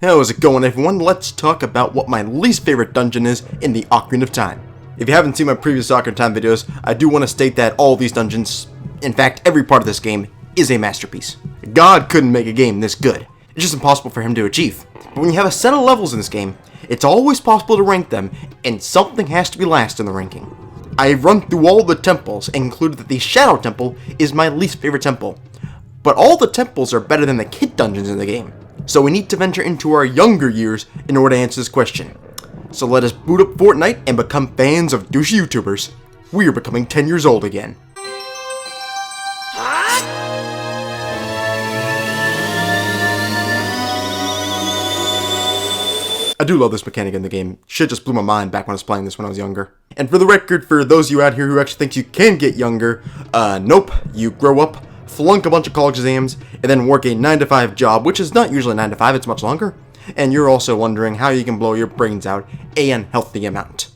How's it going, everyone? Let's talk about what my least favorite dungeon is in the Ocarina of Time. If you haven't seen my previous Ocarina of Time videos, I do want to state that all these dungeons, in fact every part of this game, is a masterpiece. God couldn't make a game this good. It's just impossible for him to achieve. But when you have a set of levels in this game, it's always possible to rank them, and something has to be last in the ranking. I've run through all the temples and concluded that the Shadow Temple is my least favorite temple. But all the temples are better than the kid dungeons in the game. So we need to venture into our younger years in order to answer this question. So let us boot up Fortnite and become fans of douchey YouTubers. We are becoming 10 years old again. I do love this mechanic in the game. Shit just blew my mind back when I was playing this when I was younger. And for the record, for those of you out here who actually think you can get younger, nope, you grow up, flunk a bunch of college exams, and then work a 9-to-5 job, which is not usually 9 to 5, it's much longer. And you're also wondering how you can blow your brains out an unhealthy amount.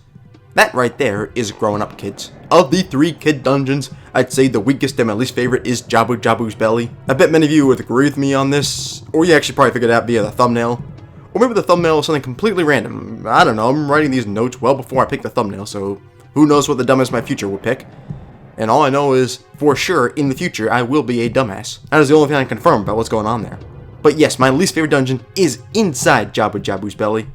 That right there is growing up, kids. Of the 3 kid dungeons, I'd say the weakest and my least favorite is Jabu Jabu's Belly. I bet many of you would agree with me on this, or you actually probably figured it out via the thumbnail. Or maybe the thumbnail is something completely random. I don't know, I'm writing these notes well before I pick the thumbnail, so who knows what the dumbest my future will pick. And all I know is, for sure, in the future, I will be a dumbass. That is the only thing I can confirm about what's going on there. But yes, my least favorite dungeon is inside Jabu Jabu's Belly.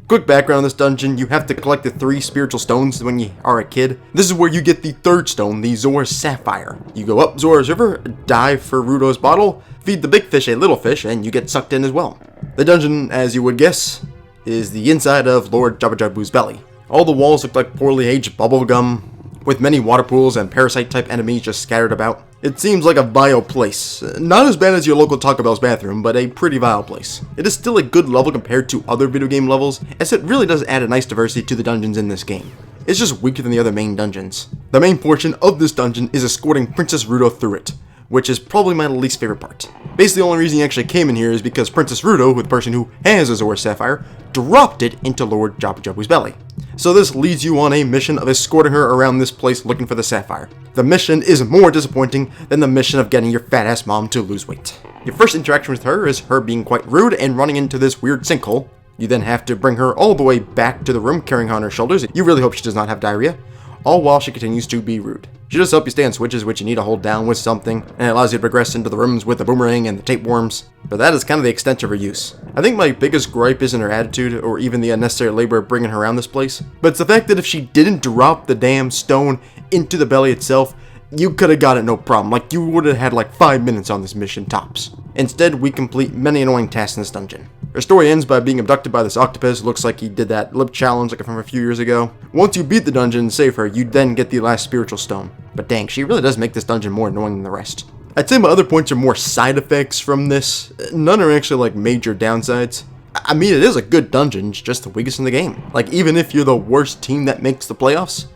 Quick background on this dungeon, you have to collect the 3 spiritual stones when you are a kid. This is where you get the 3rd stone, the Zora's Sapphire. You go up Zora's River, dive for Rudo's bottle, feed the big fish a little fish, and you get sucked in as well. The dungeon, as you would guess, is the inside of Lord Jabu Jabu's Belly. All the walls look like poorly aged bubblegum, with many water pools and parasite-type enemies just scattered about. It seems like a vile place. Not as bad as your local Taco Bell's bathroom, but a pretty vile place. It is still a good level compared to other video game levels, as it really does add a nice diversity to the dungeons in this game. It's just weaker than the other main dungeons. The main portion of this dungeon is escorting Princess Rudo through it, which is probably my least favorite part. Basically, the only reason he actually came in here is because Princess Rudo, the person who has a Zora's Sapphire, dropped it into Lord Jabu Jabu's Belly. So this leads you on a mission of escorting her around this place looking for the Sapphire. The mission is more disappointing than the mission of getting your fat-ass mom to lose weight. Your first interaction with her is her being quite rude and running into this weird sinkhole. You then have to bring her all the way back to the room carrying her on her shoulders. You really hope she does not have diarrhea, all while she continues to be rude. She does help you stay on switches which you need to hold down with something, and it allows you to progress into the rooms with the boomerang and the tapeworms, but that is kind of the extent of her use. I think my biggest gripe isn't her attitude, or even the unnecessary labor of bringing her around this place, but it's the fact that if she didn't drop the damn stone into the belly itself, you could have got it no problem, like you would have had like 5 minutes on this mission tops. Instead, we complete many annoying tasks in this dungeon. Her story ends by being abducted by this octopus. Looks like he did that lip challenge like from a few years ago. Once you beat the dungeon and save her, you then get the last spiritual stone. But dang, she really does make this dungeon more annoying than the rest. I'd say my other points are more side effects from this. None are actually like major downsides. I mean, it is a good dungeon, it's just the weakest in the game. Like, even if you're the worst team that makes the playoffs,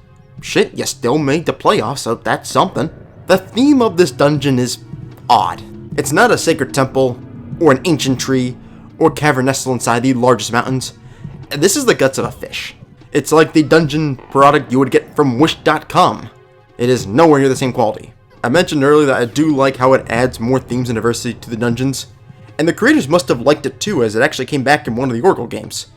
shit, you still made the playoffs, so that's something. The theme of this dungeon is odd. It's not a sacred temple, or an ancient tree, or cavern nestled inside the largest mountains. This is the guts of a fish. It's like the dungeon product you would get from Wish.com. It is nowhere near the same quality. I mentioned earlier that I do like how it adds more themes and diversity to the dungeons, and the creators must have liked it too, as it actually came back in one of the Oracle games.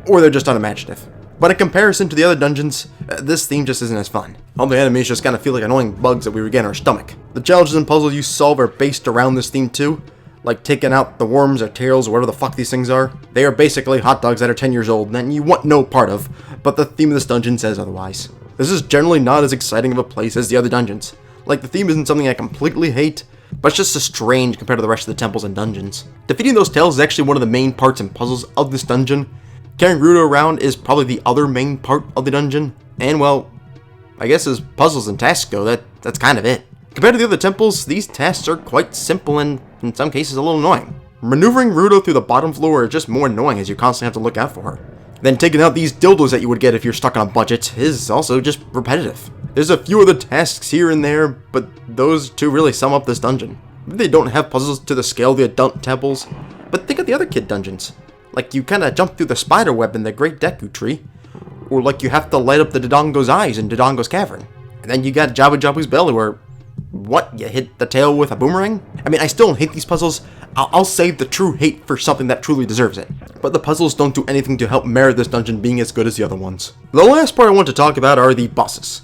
Or they're just unimaginative. But in comparison to the other dungeons, this theme just isn't as fun. All the enemies just kind of feel like annoying bugs that we would get in our stomach. The challenges and puzzles you solve are based around this theme too, like taking out the worms or tails or whatever the fuck these things are. They are basically hot dogs that are 10 years old and you want no part of, but the theme of this dungeon says otherwise. This is generally not as exciting of a place as the other dungeons. Like, the theme isn't something I completely hate, but it's just so strange compared to the rest of the temples and dungeons. Defeating those tails is actually one of the main parts and puzzles of this dungeon. Carrying Rudo around is probably the other main part of the dungeon, and well, I guess as puzzles and tasks go, that's kind of it. Compared to the other temples, these tasks are quite simple and, in some cases, a little annoying. Maneuvering Rudo through the bottom floor are just more annoying as you constantly have to look out for her. Then taking out these dildos that you would get if you're stuck on a budget is also just repetitive. There's a few other tasks here and there, but those two really sum up this dungeon. They don't have puzzles to the scale of the adult temples, but think of the other kid dungeons. Like, you kinda jump through the spider web in the Great Deku Tree, or like you have to light up the Dodongo's eyes in Dodongo's Cavern. And then you got Jabu Jabu's Belly where What, you hit the tail with a boomerang? I mean, I still hate these puzzles. I'll save the true hate for something that truly deserves it. But the puzzles don't do anything to help merit this dungeon being as good as the other ones. The last part I want to talk about are the bosses.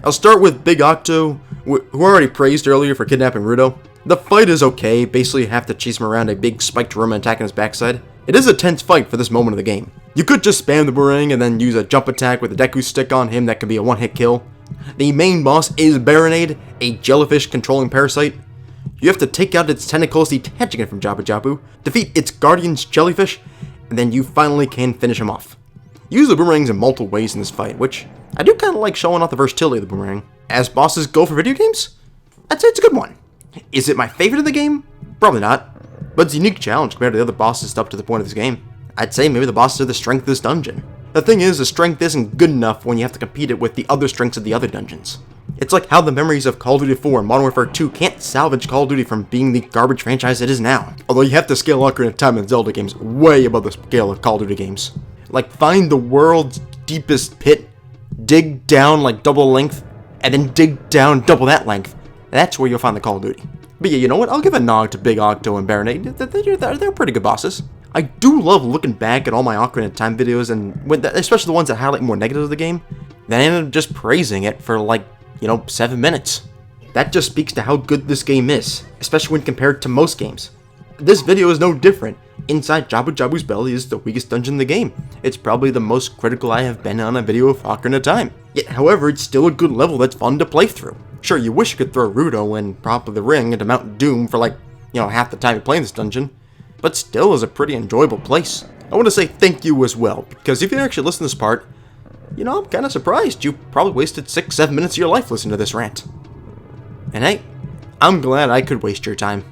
I'll start with Big Octo, who I already praised earlier for kidnapping Rudo. The fight is okay, basically you have to chase him around a big spiked room and attack on his backside. It is a tense fight for this moment of the game. You could just spam the boomerang and then use a jump attack with a Deku stick on him that can be a one-hit kill. The main boss is Baronade, a jellyfish controlling parasite. You have to take out its tentacles detaching it from Jabu Jabu, defeat its guardian's jellyfish, and then you finally can finish him off. Use the boomerangs in multiple ways in this fight, which I do kind of like showing off the versatility of the boomerang. As bosses go for video games, I'd say it's a good one. Is it my favorite in the game? Probably not, but it's a unique challenge compared to the other bosses up to the point of this game. I'd say maybe the bosses are the strength of this dungeon. The thing is, the strength isn't good enough when you have to compete it with the other strengths of the other dungeons. It's like how the memories of Call of Duty 4 and Modern Warfare 2 can't salvage Call of Duty from being the garbage franchise it is now. Although you have to scale Ocarina of Time and Zelda games way above the scale of Call of Duty games. Like, find the world's deepest pit, dig down like double length, and then dig down double that length. That's where you'll find the Call of Duty. But yeah, you know what? I'll give a nod to Big Octo and Baronade. They're pretty good bosses. I do love looking back at all my Ocarina of Time videos, and especially the ones that highlight more negatives of the game, then I ended up just praising it for like, 7 minutes. That just speaks to how good this game is, especially when compared to most games. This video is no different. Inside Jabu Jabu's Belly is the weakest dungeon in the game. It's probably the most critical I have been on a video of Ocarina of Time. Yet, however, it's still a good level that's fun to play through. Sure, you wish you could throw Rudo and probably the ring into Mount Doom for like, half the time you play in this dungeon, but still is a pretty enjoyable place. I want to say thank you as well, because if you actually listen to this part, I'm kind of surprised you probably wasted 6-7 minutes of your life listening to this rant. And hey, I'm glad I could waste your time.